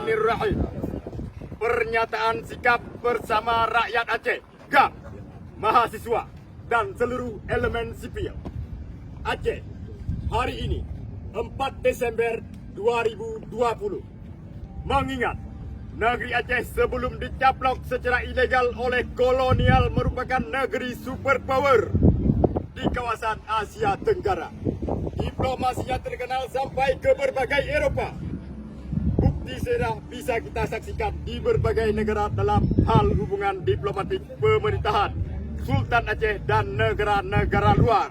Bismillahirrahmanirrahim. Pernyataan sikap bersama rakyat Aceh, GAM, mahasiswa, dan seluruh elemen sipil Aceh hari ini 4 Desember 2020. Mengingat negeri Aceh sebelum dicaplok secara ilegal oleh kolonial merupakan negeri superpower di kawasan Asia Tenggara. Diplomasinya terkenal sampai ke berbagai Eropa. Bukti sudah bisa kita saksikan di berbagai negara dalam hal hubungan diplomatik pemerintahan Sultan Aceh dan negara-negara luar.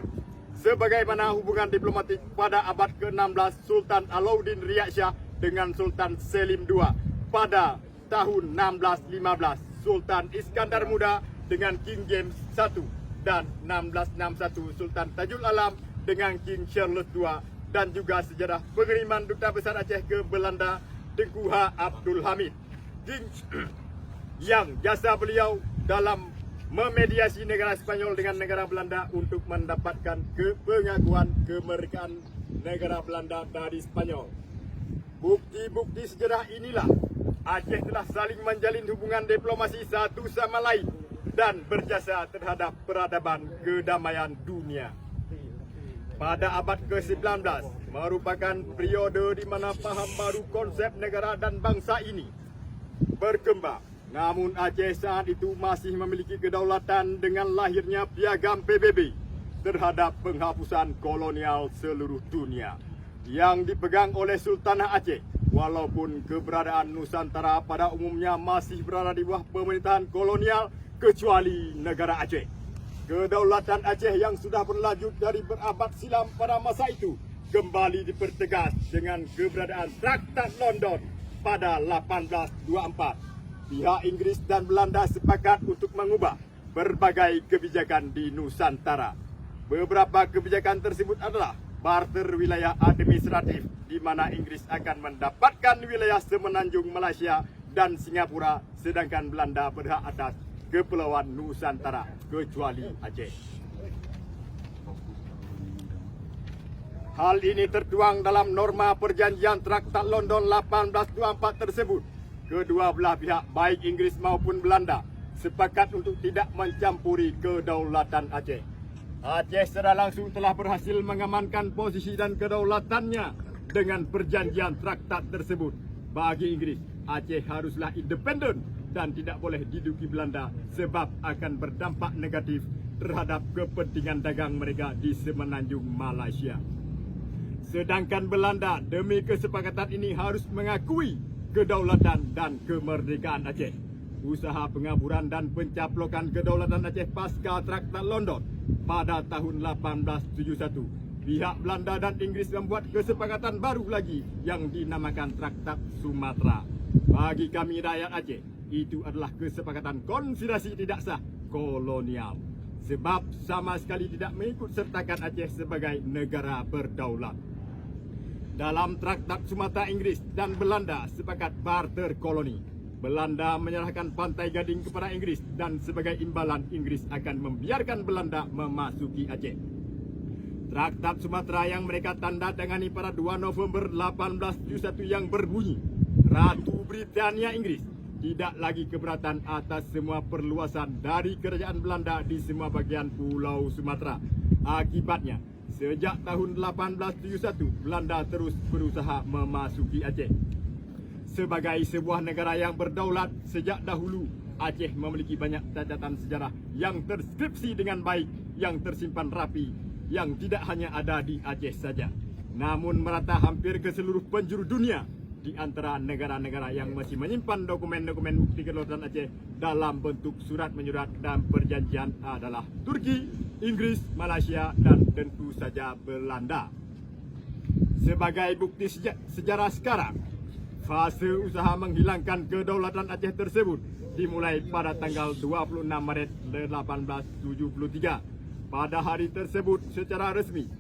Sebagaimana hubungan diplomatik pada abad ke-16 Sultan Alauddin Riyad Shah dengan Sultan Selim II, pada tahun 1615 Sultan Iskandar Muda dengan King James I, dan 1661 Sultan Tajul Alam dengan King Charles II, dan juga sejarah pengiriman Duta Besar Aceh ke Belanda Tengku H. Abdul Hamid yang jasa beliau dalam memediasi negara Spanyol dengan negara Belanda untuk mendapatkan pengakuan kemerdekaan negara Belanda dari Spanyol. Bukti-bukti sejarah inilah Aceh telah saling menjalin hubungan diplomasi satu sama lain dan berjasa terhadap peradaban kedamaian dunia. Pada abad ke-19 merupakan periode di mana paham baru konsep negara dan bangsa ini berkembang. Namun Aceh saat itu masih memiliki kedaulatan dengan lahirnya piagam PBB terhadap penghapusan kolonial seluruh dunia yang dipegang oleh Sultanah Aceh. Walaupun keberadaan Nusantara pada umumnya masih berada di bawah pemerintahan kolonial kecuali negara Aceh. Kedaulatan Aceh yang sudah berlanjut dari berabad silam pada masa itu kembali dipertegas dengan keberadaan Traktat London pada 1824. Pihak Inggris dan Belanda sepakat untuk mengubah berbagai kebijakan di Nusantara. Beberapa kebijakan tersebut adalah barter wilayah administratif, di mana Inggris akan mendapatkan wilayah semenanjung Malaysia dan Singapura, sedangkan Belanda berhak atas Kepulauan Nusantara kecuali Aceh. Hal ini tertuang dalam norma perjanjian Traktat London 1824 tersebut. Kedua belah pihak, baik Inggris maupun Belanda, sepakat untuk tidak mencampuri kedaulatan Aceh. Aceh secara langsung telah berhasil mengamankan posisi dan kedaulatannya dengan perjanjian traktat tersebut. Bagi Inggris, Aceh haruslah independen dan tidak boleh diduduki Belanda sebab akan berdampak negatif terhadap kepentingan dagang mereka di semenanjung Malaysia. Sedangkan Belanda demi kesepakatan ini harus mengakui kedaulatan dan kemerdekaan Aceh. Usaha pengaburan dan pencaplokan kedaulatan Aceh pasca Traktat London pada tahun 1871, pihak Belanda dan Inggris membuat kesepakatan baru lagi yang dinamakan Traktat Sumatera. Bagi kami rakyat Aceh, itu adalah kesepakatan konsiderasi tidak sah kolonial, sebab sama sekali tidak mengikut sertakan Aceh sebagai negara berdaulat. Dalam Traktat Sumatera, Inggris dan Belanda sepakat barter koloni. Belanda menyerahkan Pantai Gading kepada Inggris dan sebagai imbalan Inggris akan membiarkan Belanda memasuki Aceh. Traktat Sumatera yang mereka tanda tangani pada 2 November 1871 yang berbunyi, Ratu Britania Inggris tidak lagi keberatan atas semua perluasan dari kerajaan Belanda di semua bagian Pulau Sumatera. Akibatnya, sejak tahun 1871, Belanda terus berusaha memasuki Aceh. Sebagai sebuah negara yang berdaulat sejak dahulu, Aceh memiliki banyak catatan sejarah yang terskripsi dengan baik, yang tersimpan rapi, yang tidak hanya ada di Aceh saja, namun merata hampir ke seluruh penjuru dunia. Di antara negara-negara yang masih menyimpan dokumen-dokumen bukti kedaulatan Aceh dalam bentuk surat menyurat dan perjanjian adalah Turki, Inggris, Malaysia, dan tentu saja Belanda. Sebagai bukti sejarah sekarang, fase usaha menghilangkan kedaulatan Aceh tersebut dimulai pada tanggal 26 Maret 1873. Pada hari tersebut secara resmi,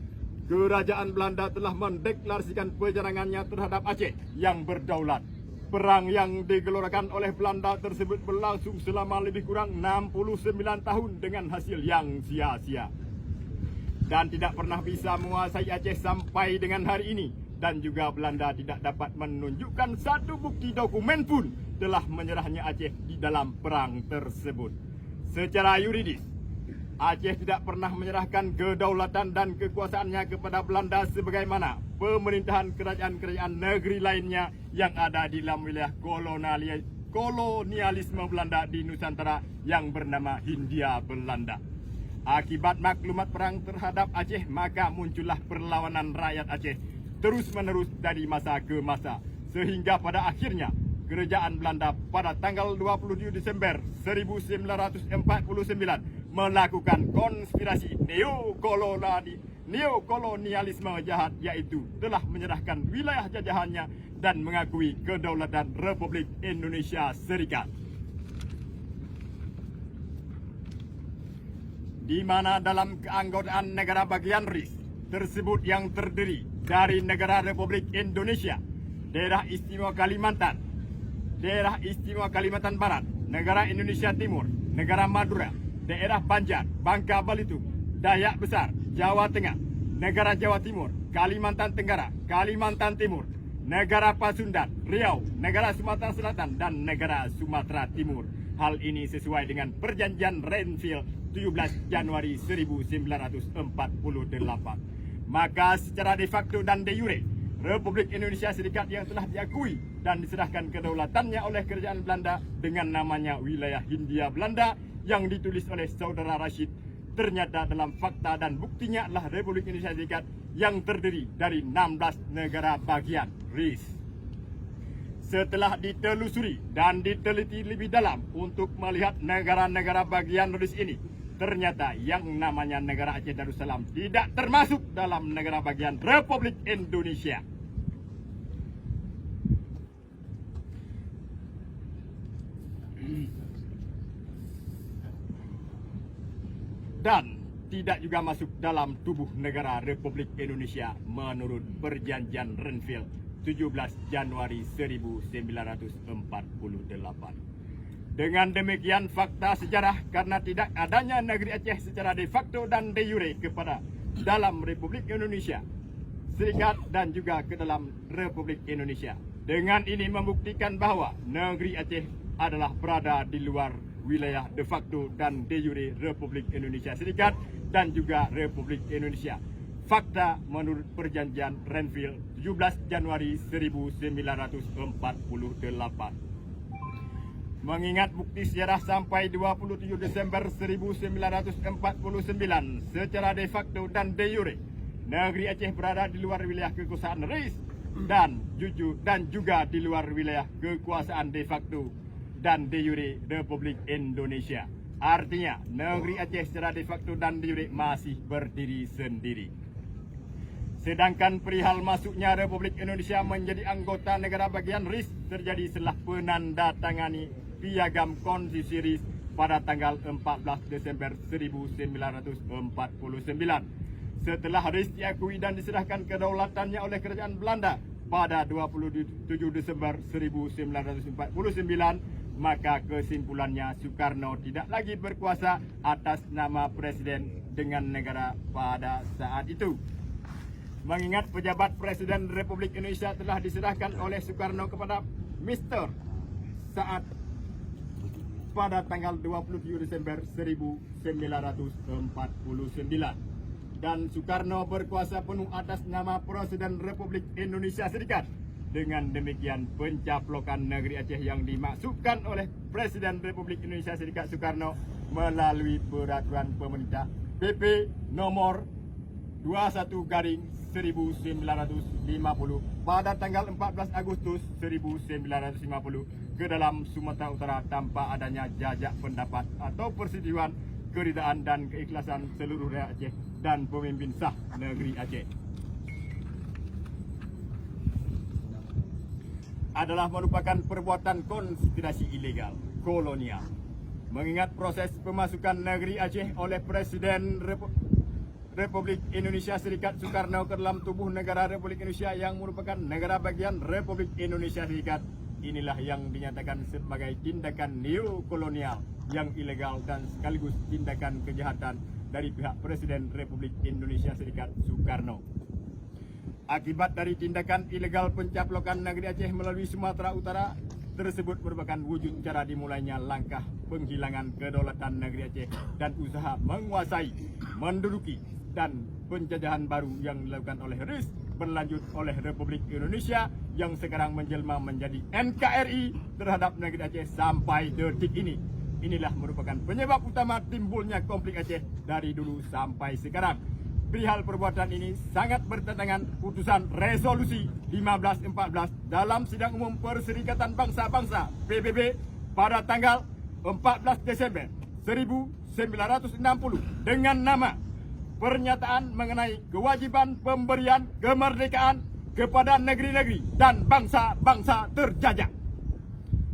Kerajaan Belanda telah mendeklarasikan penyerangannya terhadap Aceh yang berdaulat. Perang yang digelorkan oleh Belanda tersebut berlangsung selama lebih kurang 69 tahun dengan hasil yang sia-sia. Dan tidak pernah bisa menguasai Aceh sampai dengan hari ini dan juga Belanda tidak dapat menunjukkan satu bukti dokumen pun telah menyerahnya Aceh di dalam perang tersebut. Secara yuridis, Aceh tidak pernah menyerahkan kedaulatan dan kekuasaannya kepada Belanda sebagaimana pemerintahan kerajaan-kerajaan negeri lainnya yang ada di dalam wilayah kolonialisme Belanda di Nusantara yang bernama Hindia Belanda. Akibat maklumat perang terhadap Aceh, maka muncullah perlawanan rakyat Aceh terus-menerus dari masa ke masa, sehingga pada akhirnya kerajaan Belanda pada tanggal 27 Desember 1949 melakukan konspirasi neokolonialisme jahat, yaitu telah menyerahkan wilayah jajahannya dan mengakui kedaulatan Republik Indonesia Serikat. Di mana dalam keanggotaan negara bagian RIS tersebut yang terdiri dari negara Republik Indonesia, daerah istimewa Kalimantan, daerah istimewa Kalimantan Barat, negara Indonesia Timur, negara Madura, daerah Banjar, Bangka Belitung, Dayak Besar, Jawa Tengah, negara Jawa Timur, Kalimantan Tenggara, Kalimantan Timur, negara Pasundan, Riau, negara Sumatera Selatan, dan negara Sumatera Timur. Hal ini sesuai dengan perjanjian Renville 17 Januari 1948. Maka secara de facto dan de jure, Republik Indonesia Serikat yang telah diakui dan diserahkan kedaulatannya oleh kerajaan Belanda dengan namanya Wilayah Hindia Belanda yang ditulis oleh Saudara Rashid, ternyata dalam fakta dan buktinya adalah Republik Indonesia Serikat yang terdiri dari 16 negara bagian RIS. Setelah ditelusuri dan diteliti lebih dalam untuk melihat negara-negara bagian RIS ini, ternyata yang namanya negara Aceh Darussalam tidak termasuk dalam negara bagian Republik Indonesia. Dan tidak juga masuk dalam tubuh negara Republik Indonesia menurut perjanjian Renville 17 Januari 1948. Dengan demikian fakta sejarah, karena tidak adanya negeri Aceh secara de facto dan de jure kepada dalam Republik Indonesia Serikat dan juga ke dalam Republik Indonesia. Dengan ini membuktikan bahwa negeri Aceh adalah berada di luar wilayah de facto dan de jure Republik Indonesia Serikat dan juga Republik Indonesia. Fakta menurut perjanjian Renville 17 Januari 1948. Mengingat bukti sejarah sampai 27 Desember 1949 secara de facto dan de jure, negeri Aceh berada di luar wilayah kekuasaan RIS dan juga di luar wilayah kekuasaan de facto dan de jure Republik Indonesia. Artinya, negeri Aceh secara de facto dan de jure masih berdiri sendiri. Sedangkan perihal masuknya Republik Indonesia menjadi anggota negara bagian RIS terjadi setelah penandatangani Piagam Konstitusi RIS pada tanggal 14 Desember 1949. Setelah RIS diakui dan diserahkan kedaulatannya oleh kerajaan Belanda pada 27 Desember 1949, maka kesimpulannya Soekarno tidak lagi berkuasa atas nama Presiden dengan negara pada saat itu. Mengingat pejabat Presiden Republik Indonesia telah diserahkan oleh Soekarno kepada Mr. Saat pada tanggal 27 Desember 1949 dan Soekarno berkuasa penuh atas nama Presiden Republik Indonesia Serikat. Dengan demikian, pencaplokan negeri Aceh yang dimaksudkan oleh Presiden Republik Indonesia Serikat Soekarno melalui peraturan pemerintah PP nomor 21/1950 pada tanggal 14 Agustus 1950 ke dalam Sumatera Utara tanpa adanya jajak pendapat atau persetujuan, keridaan dan keikhlasan seluruh rakyat Aceh dan pemimpin sah negeri Aceh. Adalah merupakan perbuatan konspirasi ilegal kolonial. Mengingat proses pemasukan negeri Aceh oleh Presiden Republik Indonesia Serikat Soekarno ke dalam tubuh negara Republik Indonesia yang merupakan negara bagian Republik Indonesia Serikat, inilah yang dinyatakan sebagai tindakan neokolonial yang ilegal dan sekaligus tindakan kejahatan dari pihak Presiden Republik Indonesia Serikat Soekarno. Akibat dari tindakan ilegal pencaplokan negeri Aceh melalui Sumatera Utara tersebut merupakan wujud cara dimulainya langkah penghilangan kedaulatan negeri Aceh dan usaha menguasai, menduduki dan penjajahan baru yang dilakukan oleh RIS berlanjut oleh Republik Indonesia yang sekarang menjelma menjadi NKRI terhadap negeri Aceh sampai detik ini. Inilah merupakan penyebab utama timbulnya konflik Aceh dari dulu sampai sekarang. Perihal perbuatan ini sangat bertentangan putusan resolusi 1514 dalam Sidang Umum Perserikatan Bangsa-Bangsa PBB pada tanggal 14 Desember 1960 dengan nama Pernyataan mengenai kewajiban pemberian kemerdekaan kepada negeri-negeri dan bangsa-bangsa terjajah.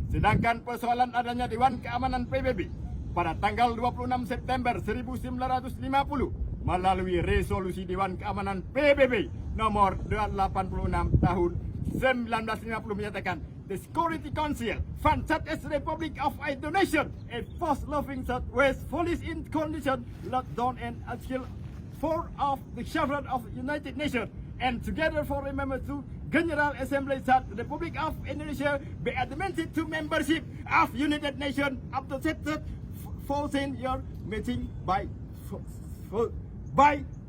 Sedangkan persoalan adanya Dewan Keamanan PBB pada tanggal 26 September 1950 melalui resolusi Dewan Keamanan PBB nomor 86 tahun 1950 menyatakan the Security Council funds such as Republic of Indonesia, a force-loving Southwest police in condition locked down and unskilled for of the Charter of United Nations and together for remember to General Assembly that the Republic of Indonesia be admitted to membership of United Nations after the 14-year meeting by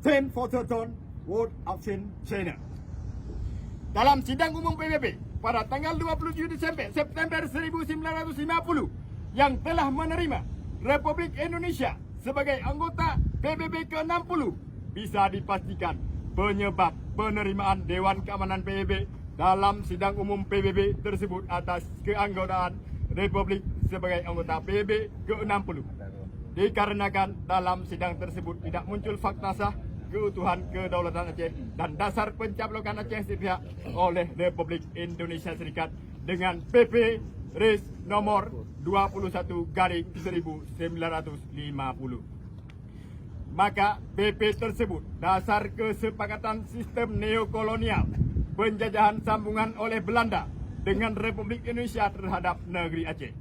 10 for the World Action China. Dalam sidang umum PBB pada tanggal 27 September 1950 yang telah menerima Republik Indonesia sebagai anggota PBB ke-60, bisa dipastikan penyebab penerimaan Dewan Keamanan PBB dalam sidang umum PBB tersebut atas keanggotaan Republik sebagai anggota PBB ke-60 dikarenakan dalam sidang tersebut tidak muncul fakta sah keutuhan kedaulatan Aceh dan dasar pencaplokan Aceh sepihak oleh Republik Indonesia Serikat dengan PP RIS nomor 21/1950. Maka PP tersebut dasar kesepakatan sistem neokolonial penjajahan sambungan oleh Belanda dengan Republik Indonesia terhadap negeri Aceh.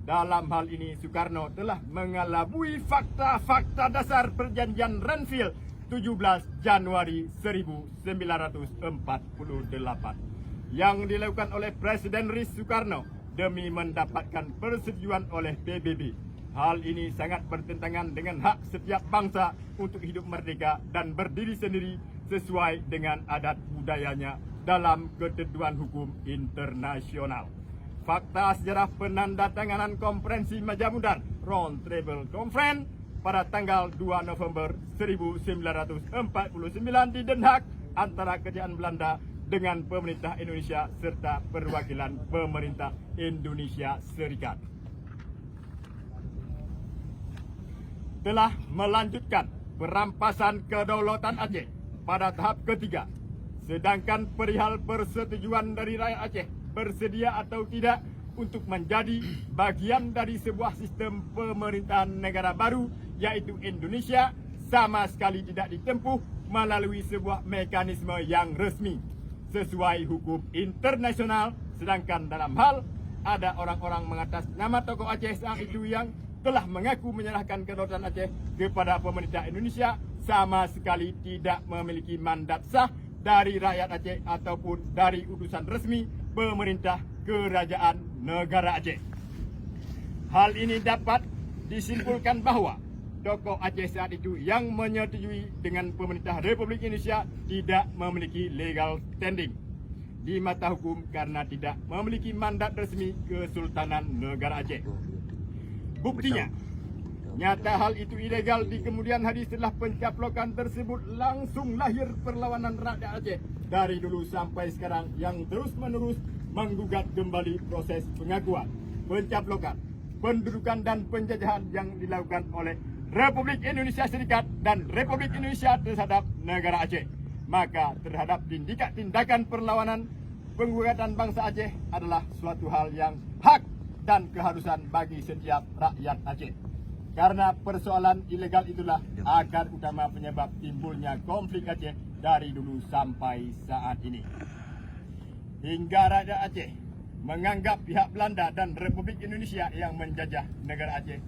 Dalam hal ini Soekarno telah mengelabui fakta-fakta dasar perjanjian Renville 17 Januari 1948 yang dilakukan oleh Presiden RIS Soekarno demi mendapatkan persetujuan oleh PBB. Hal ini sangat bertentangan dengan hak setiap bangsa untuk hidup merdeka dan berdiri sendiri sesuai dengan adat budayanya dalam ketentuan hukum internasional. Fakta sejarah penandatanganan Konferensi Majapahit Round Table Conference pada tanggal 2 November 1949 di Den Haag antara Kerajaan Belanda dengan pemerintah Indonesia serta perwakilan pemerintah Indonesia Serikat telah melanjutkan perampasan kedaulatan Aceh pada tahap ketiga. Sedangkan perihal persetujuan dari rakyat Aceh bersedia atau tidak untuk menjadi bagian dari sebuah sistem pemerintahan negara baru yaitu Indonesia sama sekali tidak ditempuh melalui sebuah mekanisme yang resmi sesuai hukum internasional. Sedangkan dalam hal ada orang-orang mengatas nama tokoh Aceh saat itu yang telah mengaku menyerahkan kedaulatan Aceh kepada pemerintah Indonesia sama sekali tidak memiliki mandat sah dari rakyat Aceh ataupun dari utusan resmi pemerintah kerajaan negara Aceh. Hal ini dapat disimpulkan bahwa tokoh Aceh saat itu yang menyetujui dengan pemerintah Republik Indonesia tidak memiliki legal standing di mata hukum karena tidak memiliki mandat resmi Kesultanan Negara Aceh. Buktinya, nyata hal itu ilegal di kemudian hari setelah pencaplokan tersebut langsung lahir perlawanan rakyat Aceh dari dulu sampai sekarang yang terus-menerus menggugat kembali proses pengakuan, pencaplokan, pendudukan dan penjajahan yang dilakukan oleh Republik Indonesia Serikat dan Republik Indonesia terhadap negara Aceh. Maka terhadap tindakan perlawanan penggugatan bangsa Aceh adalah suatu hal yang hak dan keharusan bagi setiap rakyat Aceh. Karena persoalan ilegal itulah akar utama penyebab timbulnya konflik Aceh dari dulu sampai saat ini. Hingga rakyat Aceh menganggap pihak Belanda dan Republik Indonesia yang menjajah negara Aceh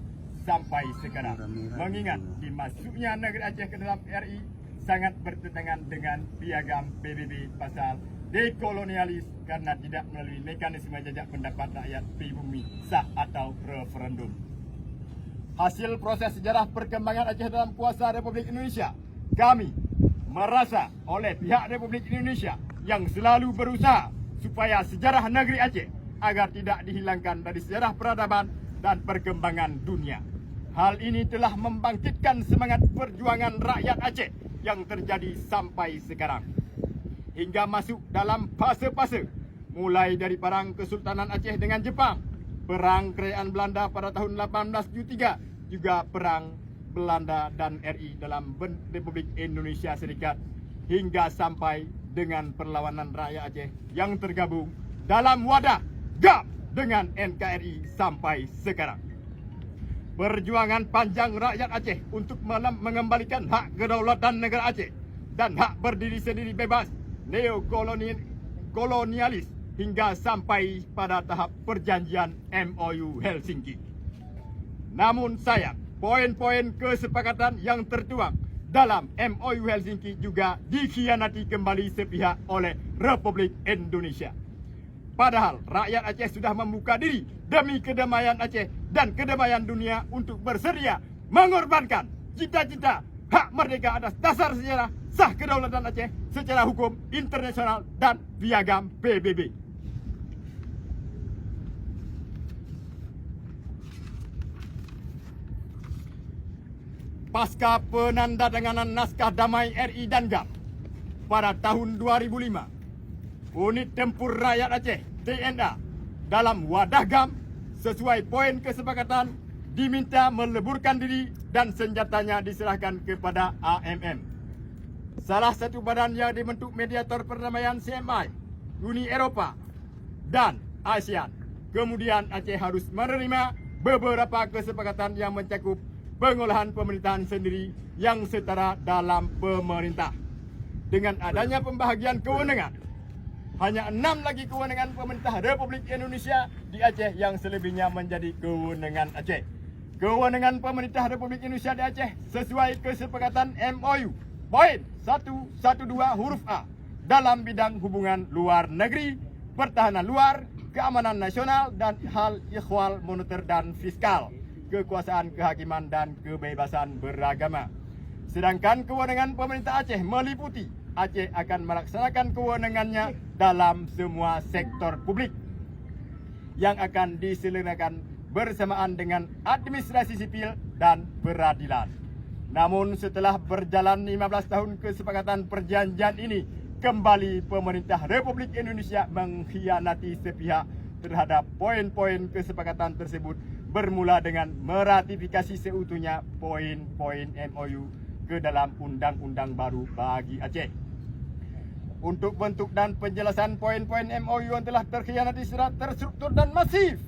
sampai sekarang. Mengingat dimasuknya negara Aceh ke dalam RI sangat bertentangan dengan piagam PBB pasal dekolonialis karena tidak melalui mekanisme jajak pendapat rakyat pribumi sah atau referendum. Hasil proses sejarah perkembangan Aceh dalam kuasa Republik Indonesia, kami merasa oleh pihak Republik Indonesia yang selalu berusaha supaya sejarah negeri Aceh agar tidak dihilangkan dari sejarah peradaban dan perkembangan dunia. Hal ini telah membangkitkan semangat perjuangan rakyat Aceh yang terjadi sampai sekarang. Hingga masuk dalam fase-fase, mulai dari Perang Kesultanan Aceh dengan Jepang, Perang Kerajaan Belanda pada tahun 1873, juga Perang Belanda dan RI dalam Republik Indonesia Serikat, hingga sampai dengan perlawanan rakyat Aceh yang tergabung dalam wadah GAP dengan NKRI sampai sekarang. Perjuangan panjang rakyat Aceh untuk mengembalikan hak kedaulatan negara Aceh dan hak berdiri sendiri bebas neokolonialis hingga sampai pada tahap perjanjian MOU Helsinki. Namun sayang, poin-poin kesepakatan yang tertuang dalam MOU Helsinki juga dikhianati kembali sepihak oleh Republik Indonesia. Padahal rakyat Aceh sudah membuka diri demi kedamaian Aceh dan kedamaian dunia untuk bersedia mengorbankan cita-cita hak merdeka atas dasar sejarah sah kedaulatan Aceh secara hukum internasional dan piagam PBB. Pasca penandatanganan naskah damai RI dan GAP pada tahun 2005, Unit Tempur Rakyat Aceh TNA dalam wadah GAM sesuai poin kesepakatan diminta meleburkan diri dan senjatanya diserahkan kepada AMM. Salah satu badan yang dibentuk mediator perdamaian CMI, Uni Eropah dan ASEAN. Kemudian Aceh harus menerima beberapa kesepakatan yang mencakup pengolahan pemerintahan sendiri yang setara dalam pemerintah. Dengan adanya pembahagian kewenangan, hanya 6 lagi kewenangan pemerintah Republik Indonesia di Aceh yang selebihnya menjadi kewenangan Aceh. Kewenangan pemerintah Republik Indonesia di Aceh sesuai kesepakatan MOU poin 112 huruf A dalam bidang hubungan luar negeri, pertahanan luar, keamanan nasional dan hal ikhwal moneter dan fiskal, kekuasaan kehakiman dan kebebasan beragama. Sedangkan kewenangan pemerintah Aceh meliputi Aceh akan melaksanakan kewenangannya dalam semua sektor publik yang akan diselenggarakan bersamaan dengan administrasi sipil dan peradilan. Namun setelah berjalan 15 tahun kesepakatan perjanjian ini, kembali pemerintah Republik Indonesia mengkhianati sepihak terhadap poin-poin kesepakatan tersebut, bermula dengan meratifikasi seutuhnya poin-poin MOU ke dalam undang-undang baru bagi Aceh. Untuk bentuk dan penjelasan poin-poin MOU yang telah terkhianati secara terstruktur dan masif,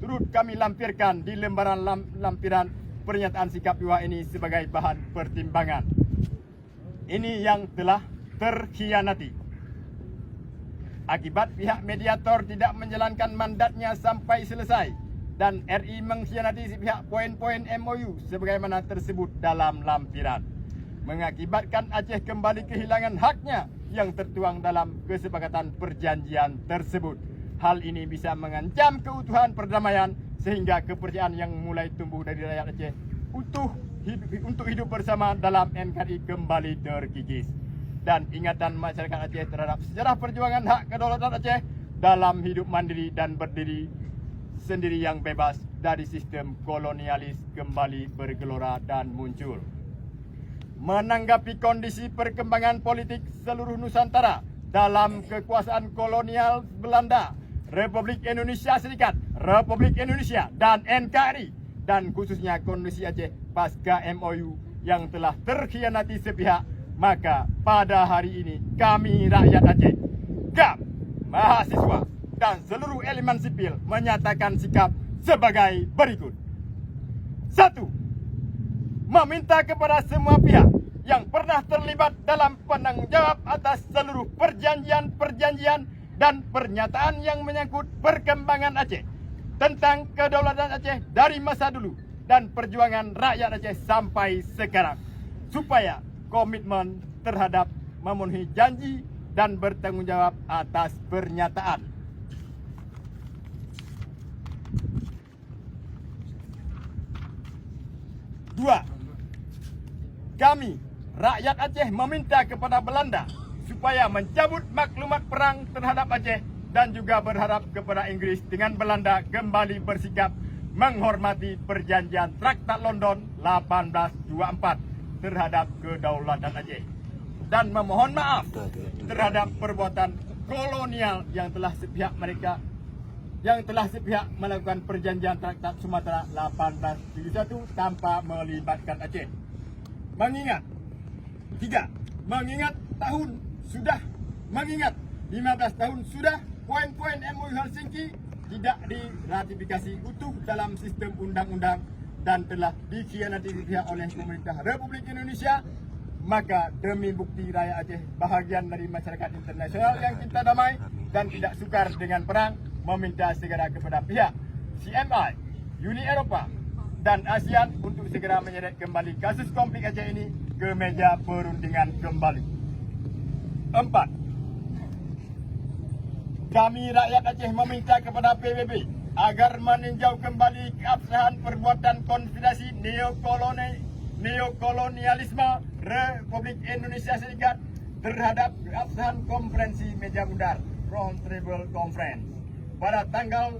turut kami lampirkan di lembaran lampiran pernyataan sikap IWA ini sebagai bahan pertimbangan. Ini yang telah terkhianati akibat pihak mediator tidak menjalankan mandatnya sampai selesai dan RI mengkhianati pihak poin-poin MOU sebagaimana tersebut dalam lampiran, mengakibatkan Aceh kembali kehilangan haknya yang tertuang dalam kesepakatan perjanjian tersebut. Hal ini bisa mengancam keutuhan perdamaian sehingga kepercayaan yang mulai tumbuh dari rakyat Aceh untuk hidup bersama dalam NKRI kembali terkikis. Dan ingatan masyarakat Aceh terhadap sejarah perjuangan hak kedaulatan Aceh dalam hidup mandiri dan berdiri sendiri yang bebas dari sistem kolonialis kembali bergelora dan muncul. Menanggapi kondisi perkembangan politik seluruh Nusantara dalam kekuasaan kolonial Belanda, Republik Indonesia Serikat, Republik Indonesia dan NKRI, dan khususnya kondisi Aceh pasca MOU yang telah terkhianati sepihak, maka pada hari ini kami rakyat Aceh, GAP, mahasiswa dan seluruh elemen sipil menyatakan sikap sebagai berikut. 1. Meminta kepada semua pihak yang pernah terlibat dalam penanggung jawab atas seluruh perjanjian dan pernyataan yang menyangkut perkembangan Aceh tentang kedaulatan Aceh dari masa dulu dan perjuangan rakyat Aceh sampai sekarang, supaya komitmen terhadap memenuhi janji dan bertanggung jawab atas pernyataan. Dua, kami, rakyat Aceh meminta kepada Belanda supaya mencabut maklumat perang terhadap Aceh dan juga berharap kepada Inggris dengan Belanda kembali bersikap menghormati perjanjian Traktat London 1824 terhadap kedaulatan Aceh dan memohon maaf terhadap perbuatan kolonial yang telah sepihak melakukan perjanjian Traktat Sumatera 1871 tanpa melibatkan Aceh. Mengingat 15 tahun sudah poin-poin MOU Helsinki tidak diratifikasi utuh dalam sistem undang-undang dan telah dikhianati pihak oleh pemerintah Republik Indonesia, maka demi bukti rakyat Aceh bahagian dari masyarakat internasional yang cinta damai dan tidak sukar dengan perang, meminta segera kepada pihak CMI, Uni Eropa dan ASEAN untuk segera menyeret kembali kasus konflik Aceh ini ke meja perundingan kembali. 4. Kami rakyat Aceh meminta kepada PBB agar meninjau kembali keabsahan perbuatan konspirasi neokolonialisme Republik Indonesia Serikat terhadap keabsahan konferensi meja bundar Round Table Conference pada tanggal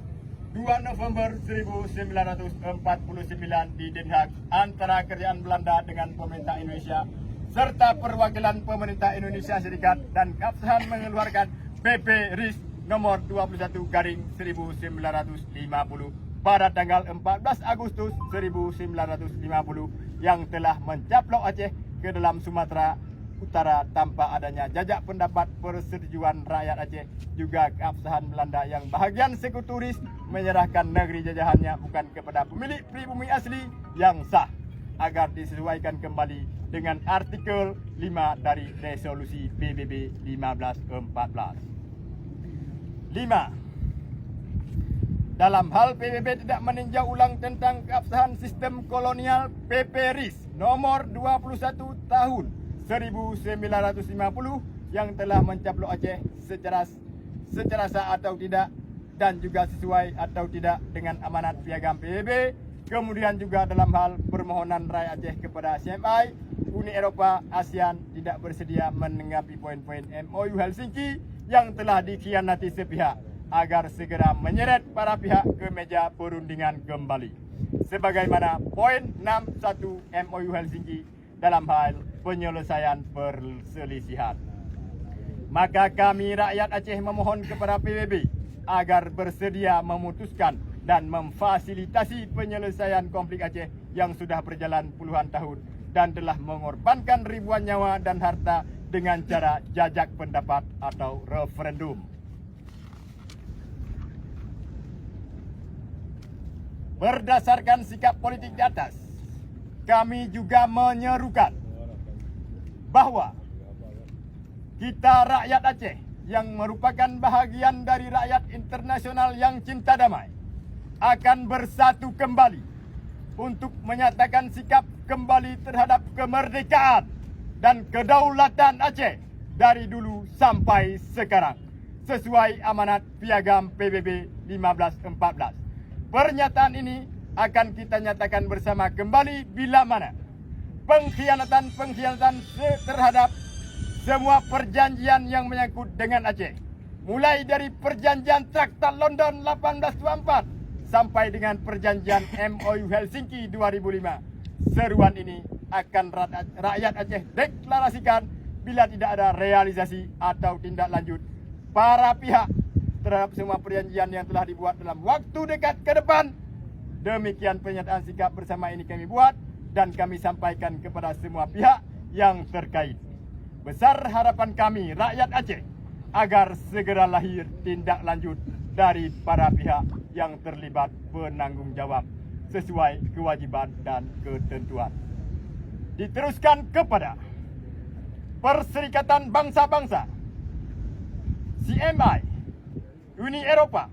2 November 1949 di Den Haag antara kerajaan Belanda dengan pemerintah Indonesia serta perwakilan pemerintah Indonesia Serikat dan keabsahan mengeluarkan PP RIS nomor 21/1950 pada tanggal 14 Agustus 1950 yang telah mencaplok Aceh ke dalam Sumatera Utara tanpa adanya jajak pendapat persetujuan rakyat Aceh, juga keabsahan Belanda yang bahagian sekuturis menyerahkan negeri jajahannya bukan kepada pemilik pribumi asli yang sah agar disesuaikan kembali dengan artikel 5 dari resolusi PBB 1514. 5. Dalam hal PBB tidak meninjau ulang tentang keabsahan sistem kolonial PP RIS nomor 21 tahun 1950 yang telah mencaplok Aceh secara sah atau tidak dan juga sesuai atau tidak dengan amanat piagam PBB. Kemudian juga dalam hal permohonan rakyat Aceh kepada CMI, Uni Eropa, ASEAN tidak bersedia menanggapi poin-poin MOU Helsinki yang telah dikhianati sepihak agar segera menyeret para pihak ke meja perundingan kembali. Sebagaimana poin 61 MOU Helsinki dalam hal penyelesaian perselisihan. Maka kami rakyat Aceh memohon kepada PBB agar bersedia memutuskan dan memfasilitasi penyelesaian konflik Aceh yang sudah berjalan puluhan tahun dan telah mengorbankan ribuan nyawa dan harta dengan cara jajak pendapat atau referendum. Berdasarkan sikap politik di atas, kami juga menyerukan bahwa kita rakyat Aceh yang merupakan bahagian dari rakyat internasional yang cinta damai akan bersatu kembali untuk menyatakan sikap kembali terhadap kemerdekaan dan kedaulatan Aceh dari dulu sampai sekarang sesuai amanat piagam PBB 1514. Pernyataan ini akan kita nyatakan bersama kembali bila mana pengkhianatan terhadap semua perjanjian yang menyangkut dengan Aceh, mulai dari perjanjian Traktat London 1824 sampai dengan perjanjian MOU Helsinki 2005. Seruan ini akan rakyat Aceh deklarasikan bila tidak ada realisasi atau tindak lanjut para pihak terhadap semua perjanjian yang telah dibuat dalam waktu dekat ke depan. Demikian pernyataan sikap bersama ini kami buat dan kami sampaikan kepada semua pihak yang terkait. Besar harapan kami rakyat Aceh agar segera lahir tindak lanjut dari para pihak yang terlibat penanggung jawab sesuai kewajiban dan ketentuan. Diteruskan kepada Perserikatan Bangsa-Bangsa, CMI, Uni Eropa,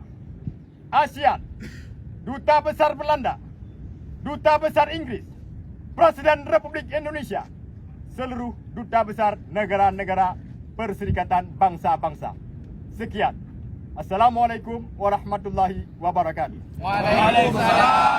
ASEAN, Duta Besar Belanda, Duta Besar Inggris, Presiden Republik Indonesia, seluruh duta besar negara-negara Perserikatan Bangsa-Bangsa. Sekian. Assalamualaikum warahmatullahi wabarakatuh. Waalaikumsalam.